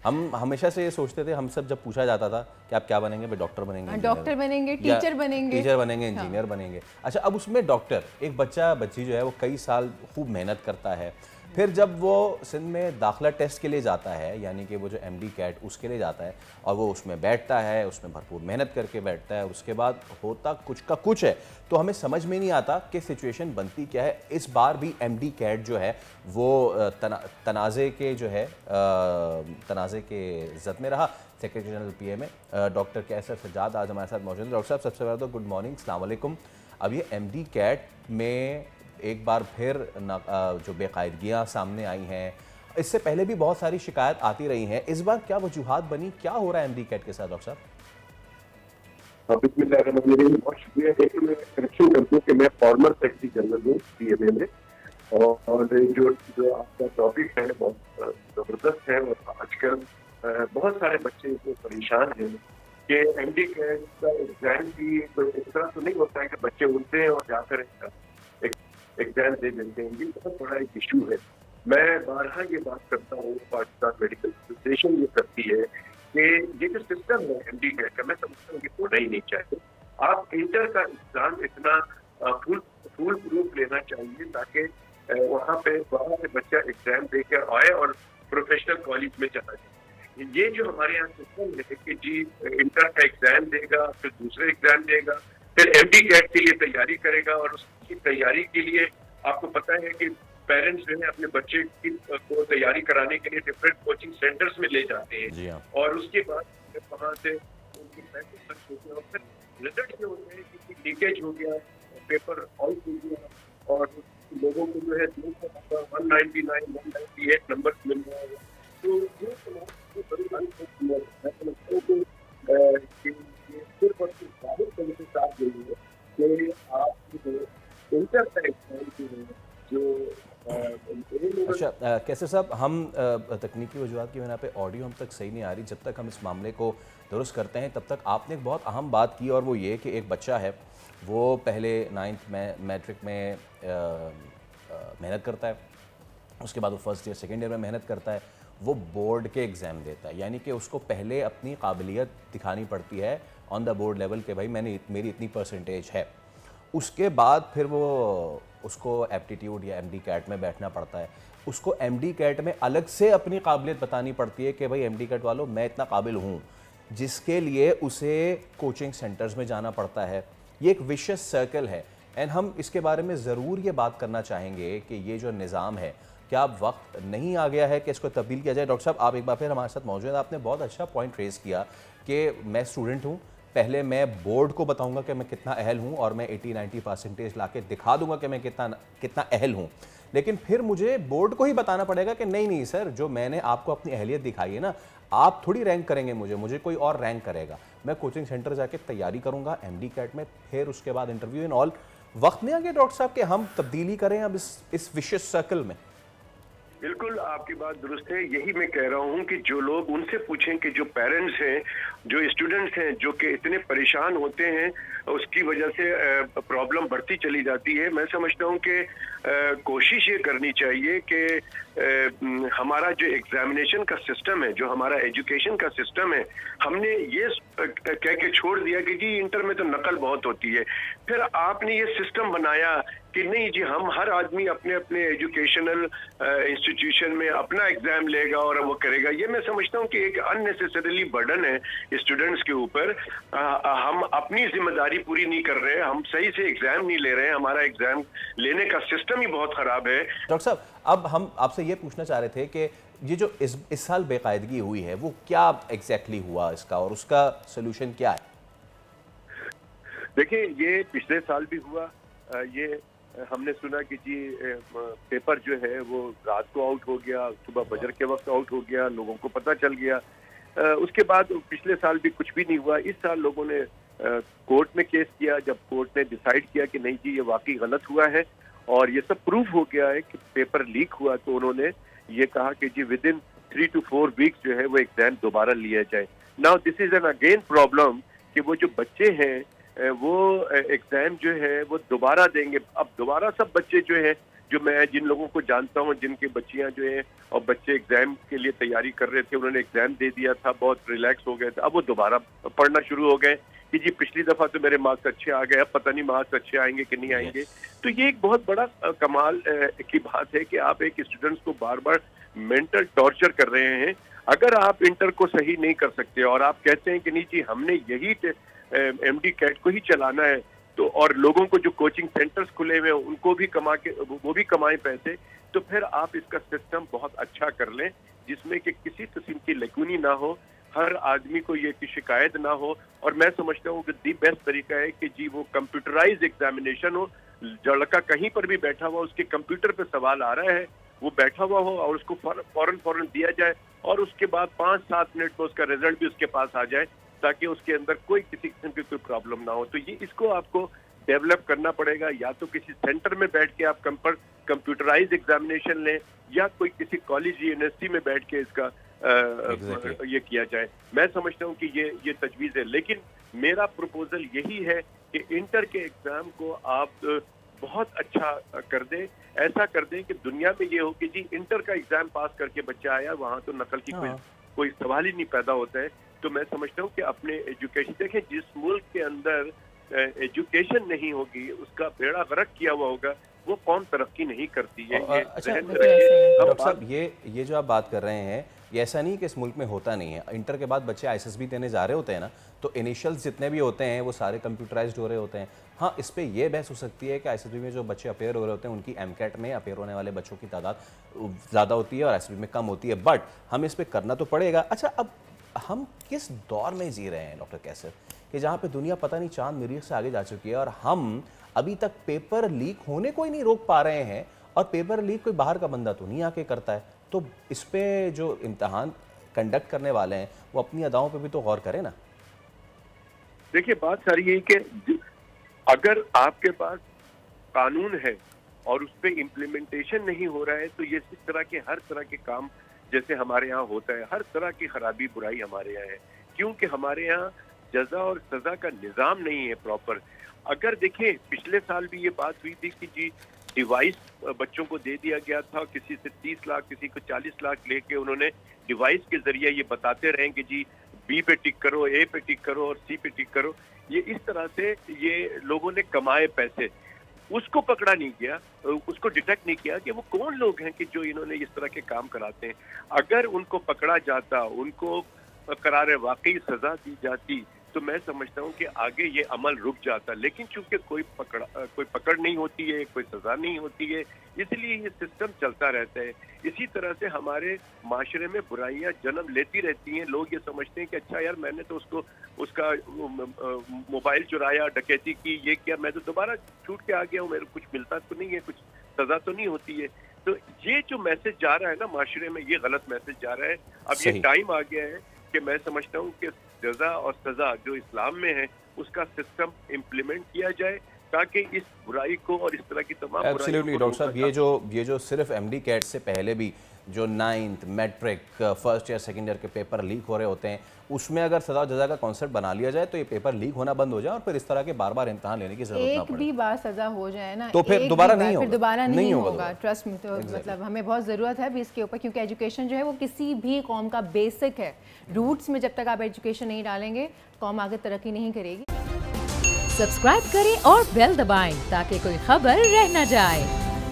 हम हमेशा से ये सोचते थे, हम सब जब पूछा जाता था कि आप क्या बनेंगे, भाई डॉक्टर बनेंगे, डॉक्टर बनेंगे, टीचर बनेंगे, इंजीनियर बनेंगे। अच्छा, अब उसमें डॉक्टर, एक बच्चा बच्ची जो है वो कई साल खूब मेहनत करता है, फिर जब वो सिंध में दाखिला टेस्ट के लिए जाता है, यानी कि वो जो MD कैट उसके लिए जाता है, और वो उसमें बैठता है, उसमें भरपूर मेहनत करके बैठता है, और उसके बाद होता कुछ का कुछ है, तो हमें समझ में नहीं आता कि सिचुएशन बनती क्या है। इस बार भी MD कैट जो है वो तनाज़े के जो है तनाज़े के ज़द में रहा। सेक्रेटरी जनरल PA में डॉक्टर कैसर सज्जाद आज हमारे साथ मौजूद हैं। डॉक्टर साहब, सबसे पहले तो गुड मॉर्निंग, अस्सलाम वालेकुम। अब ये MD कैट में एक बार फिर जो बेकायदगियाँ सामने आई हैं, इससे पहले भी बहुत सारी शिकायत आती रही हैं, इस बार क्या वजूहात बनी, क्या हो रहा है MD कैट के साथ डॉक्टर साहब? बहुत शुक्रिया। लेकिन मैं करेक्शन कर दूं कि मैं फॉर्मर सेक्रेटरी जनरल हूँ CMA में, और जो आपका टॉपिक है बहुत जबरदस्त है। और आजकल बहुत सारे बच्चे इसमें परेशान हैं कि MD कैट का एग्जाम भी इस तरह तो नहीं होता है कि बच्चे उठते हैं और जाकर एग्जाम दे देते हैं। ये बहुत बड़ा एक इशू है। मैं बारहा ये बात करता हूँ, पाकिस्तान मेडिकल एसोसिएशन ये करती है कि ये जो सिस्टम है MD कैट का, मैं समझता हूँ कि होना ही नहीं चाहिए। आप इंटर का एग्जाम इतना फुल प्रूफ लेना चाहिए ताकि वहाँ से बच्चा एग्जाम देकर आए और प्रोफेशनल कॉलेज में चला जाए। ये जो हमारे यहाँ सिस्टम है कि जी इंटर का एग्जाम देगा, फिर दूसरे एग्जाम देगा, फिर MD कैट के लिए तैयारी करेगा, और उसकी तैयारी के लिए आपको पता है कि पेरेंट्स जो है अपने बच्चे को तैयारी कराने के लिए डिफरेंट कोचिंग सेंटर्स में ले जाते हैं, और उसके बाद वहाँ से उनके पैसे खर्च होते हैं, और फिर रिजल्ट ये होता है कि लीकेज हो गया, पेपर आउट हो गया, और लोगों को जो है 199 198 नंबर मिल रहा है। तो ये बड़ी सिर्फ और सिर्फ जाहिर करने के साथ यही है कि आप इंटर का एग्जाम जो अच्छा कैसे साहब, हम तकनीकी वजूहात की बिना पे ऑडियो हम तक सही नहीं आ रही, जब तक हम इस मामले को दुरुस्त करते हैं तब तक आपने एक बहुत अहम बात की, और वो ये कि एक बच्चा है वो पहले 9th में मैट्रिक में मेहनत करता है, उसके बाद वो फर्स्ट ईयर सेकेंड ईयर में मेहनत करता है, वो बोर्ड के एग्ज़ाम देता है, यानी कि उसको पहले अपनी काबिलियत दिखानी पड़ती है ऑन द बोर्ड लेवल के भाई मेरी इतनी परसेंटेज है। उसके बाद फिर वो उसको एप्टीट्यूड या MD कैट में बैठना पड़ता है, उसको MD कैट में अलग से अपनी काबिलियत बतानी पड़ती है कि भाई MD कैट वालों मैं इतना काबिल हूँ, जिसके लिए उसे कोचिंग सेंटर्स में जाना पड़ता है। ये एक विशियस सर्कल है, एंड हम इसके बारे में ज़रूर ये बात करना चाहेंगे कि ये जो निज़ाम है, क्या वक्त नहीं आ गया है कि इसको तब्दील किया जाए? डॉक्टर साहब, आप एक बार फिर हमारे साथ मौजूद हैं। आपने बहुत अच्छा पॉइंट रेज़ किया कि मैं स्टूडेंट हूँ, पहले मैं बोर्ड को बताऊंगा कि मैं कितना अहल हूँ, और मैं 80-90 परसेंटेज ला के दिखा दूंगा कि मैं कितना अहल हूँ, लेकिन फिर मुझे बोर्ड को ही बताना पड़ेगा कि नहीं सर, जो मैंने आपको अपनी अहलियत दिखाई है ना, आप थोड़ी रैंक करेंगे मुझे कोई और रैंक करेगा। मैं कोचिंग सेंटर जाके तैयारी करूँगा MD कैट में, फिर उसके बाद इंटरव्यू इन ऑल। वक्त नहीं आ गया डॉक्टर साहब कि हम तब्दीली करें अब इस विशियस सर्कल में? बिल्कुल आपकी बात दुरुस्त है। यही मैं कह रहा हूं कि जो लोग उनसे पूछें कि जो पेरेंट्स हैं, जो स्टूडेंट्स हैं, जो कि इतने परेशान होते हैं, उसकी वजह से प्रॉब्लम बढ़ती चली जाती है। मैं समझता हूं कि कोशिश ये करनी चाहिए कि हमारा जो एग्जामिनेशन का सिस्टम है, जो हमारा एजुकेशन का सिस्टम है, हमने ये कह के छोड़ दिया कि जी इंटर में तो नकल बहुत होती है। फिर आपने ये सिस्टम बनाया कि नहीं जी, हम हर आदमी अपने अपने एजुकेशनल इंस्टीट्यूशन में अपना एग्जाम लेगा और वो करेगा। ये मैं समझता हूँ कि एक अननेसेसरीली बर्डन है स्टूडेंट्स के ऊपर। हम अपनी जिम्मेदारी पूरी नहीं कर रहे हैं, हम सही से एग्जाम नहीं ले रहे हैं, हमारा एग्जाम लेने का सिस्टम ही बहुत खराब है। डॉक्टर साहब, अब हम आपसे ये पूछना चाह रहे थे कि ये जो इस साल बेकायदगी हुई है वो क्या एग्जैक्टली हुआ इसका, और उसका सोल्यूशन क्या है? देखिए, ये पिछले साल भी हुआ। ये हमने सुना कि जी पेपर जो है वो रात को आउट हो गया, सुबह फजर के वक्त आउट हो गया, लोगों को पता चल गया। उसके बाद पिछले साल भी कुछ भी नहीं हुआ। इस साल लोगों ने कोर्ट में केस किया। जब कोर्ट ने डिसाइड किया कि नहीं जी ये वाकई गलत हुआ है और ये सब प्रूफ हो गया है कि पेपर लीक हुआ, तो उन्होंने ये कहा कि जी विद इन 3 to 4 वीक्स जो है वो एग्जाम दोबारा लिया जाए। Now this is an again problem कि वो जो बच्चे हैं वो एग्जाम जो है वो दोबारा देंगे। अब दोबारा सब बच्चे जो है जो मैं जिन लोगों को जानता हूँ, जिनके बच्चियां जो है और बच्चे एग्जाम के लिए तैयारी कर रहे थे, उन्होंने एग्जाम दे दिया था, बहुत रिलैक्स हो गए थे, अब वो दोबारा पढ़ना शुरू हो गए कि जी पिछली दफा तो मेरे मार्क्स अच्छे आ गए, अब पता नहीं मार्क्स अच्छे आएंगे कि नहीं आएंगे। तो ये एक बहुत बड़ा कमाल की बात है कि आप एक स्टूडेंट्स को बार बार मेंटल टॉर्चर कर रहे हैं। अगर आप इंटर को सही नहीं कर सकते और आप कहते हैं कि नहीं जी हमने यही MD कैट को ही चलाना है, तो और लोगों को जो कोचिंग सेंटर्स खुले हुए हैं उनको भी वो भी कमाएं पैसे, तो फिर आप इसका सिस्टम बहुत अच्छा कर लें जिसमें कि किसी किस्म की लेकुनी ना हो, हर आदमी को ये की शिकायत ना हो। और मैं समझता हूँ कि दी बेस्ट तरीका है कि जी वो कंप्यूटराइज एग्जामिनेशन हो, लड़का कहीं पर भी बैठा हुआ उसके कंप्यूटर पे सवाल आ रहा है, वो बैठा हुआ हो और उसको फौरन दिया जाए और उसके बाद 5-7 मिनट में उसका रिजल्ट भी उसके पास आ जाए, ताकि उसके अंदर कोई किसी किस्म की कोई प्रॉब्लम ना हो। तो ये इसको आपको डेवलप करना पड़ेगा, या तो किसी सेंटर में बैठ के आप कंप्यूटराइज एग्जामिनेशन लें, या कोई किसी कॉलेज यूनिवर्सिटी में बैठ के इसका ये किया जाए। मैं समझता हूँ कि ये तजवीज़ है, लेकिन मेरा प्रपोजल यही है कि इंटर के एग्जाम को आप बहुत अच्छा कर दें, ऐसा कर दें कि दुनिया में ये हो कि जी इंटर का एग्जाम पास करके बच्चा आया, वहाँ तो नकल की कोई सवाल ही नहीं पैदा होता है। तो मैं समझता हूँ कि अपने एजुकेशन देखें, जिस मुल्क के अंदर एजुकेशन नहीं होगी उसका बेड़ा गर्क किया हुआ होगा, वो कौन तरक्की नहीं करती है। अच्छा डॉक्टर साहब, ये जो आप बात कर रहे हैं, ये ऐसा नहीं कि इस मुल्क में होता नहीं है। इंटर के बाद बच्चे ISSB देने जा रहे होते हैं ना, तो इनिशियल्स जितने भी होते हैं वो सारे कंप्यूटराइज्ड हो रहे होते हैं। हाँ, इस पे ये बहस हो सकती है कि ISSB में जो बच्चे अपेयर हो रहे होते हैं उनकी MCAT में अपेयर होने वाले बच्चों की तादाद ज़्यादा होती है और ISSB में कम होती है, बट हम इस पर करना तो पड़ेगा। अच्छा, अब हम किस दौर में जी रहे हैं डॉक्टर कैसर, कि जहाँ पे दुनिया पता नहीं चांद मरीख से आगे जा चुकी है और हम अभी तक पेपर लीक होने को ही नहीं रोक पा रहे हैं, और पेपर लीक कोई बाहर का बंदा तो नहीं आके करता है। तो इस पे जो इम्तिहान कंडक्ट करने वाले हैं वो अपनी अदाओं पे भी तो गौर करें ना। देखिए, बात सारी है कि अगर आपके पास कानून है और उस पर इम्प्लीमेंटेशन नहीं हो रहा है, तो ये इस तरह के हर तरह के काम जैसे हमारे यहाँ होता है, हर तरह की खराबी बुराई हमारे यहाँ है, क्योंकि हमारे यहाँ जजा और सजा का निज़ाम नहीं है प्रॉपर। अगर देखें, पिछले साल भी ये बात हुई थी कि जी डिवाइस बच्चों को दे दिया गया था, किसी से 30 लाख किसी को 40 लाख लेके उन्होंने डिवाइस के जरिए ये बताते रहे कि जी B पे टिक करो, A पे टिक करो और C पे टिक करो। ये इस तरह से ये लोगों ने कमाए पैसे, उसको पकड़ा नहीं गया, उसको डिटेक्ट नहीं किया कि वो कौन लोग हैं कि जो इन्होंने इस तरह के काम कराते हैं। अगर उनको पकड़ा जाता, उनको करार वाकई सजा दी जाती, तो मैं समझता हूँ कि आगे ये अमल रुक जाता। लेकिन चूंकि कोई पकड़ नहीं होती है, कोई सजा नहीं होती है, इसलिए ये सिस्टम चलता रहता है। इसी तरह से हमारे माशरे में बुराइयां जन्म लेती रहती हैं। लोग ये समझते हैं कि अच्छा यार, मैंने तो उसका मोबाइल चुराया, डकैती की, ये किया, मैं तो दोबारा छूट के आ गया हूँ, मेरे कुछ मिलता तो नहीं है, कुछ सजा तो नहीं होती है। तो ये जो मैसेज जा रहा है ना माशरे में, ये गलत मैसेज जा रहा है। अब ये टाइम आ गया है कि मैं समझता हूँ कि जजा और सजा जो इस्लाम में है उसका सिस्टम इम्प्लीमेंट किया जाए, ताकि इस बुराई को और इस तरह की तमाम एब्सोल्युटली डॉक्टर साहब, ये जो सिर्फ MD कैट से पहले भी जो 9th matric first year second year के पेपर लीक हो रहे होते हैं, उसमें अगर सजा जजा का कॉन्सेप्ट बना लिया जाए तो ये पेपर लीक होना बंद हो जाए और फिर इस तरह के बार बार इम्तिहान लेने की जरूरत ना पड़े। एक भी बार सजा हो जाए ना, तो फिर दोबारा नहीं होगा। ट्रस्ट में, तो मतलब हमें बहुत ज़रूरत है भी इसके ऊपर, क्योंकि एजुकेशन जो है वो किसी भी कौम का बेसिक है। रूट्स में जब तक आप एजुकेशन नहीं डालेंगे, कौम आगे तरक्की नहीं करेगी। सब्सक्राइब करें और बेल दबाएं ताकि कोई खबर रह न जाए।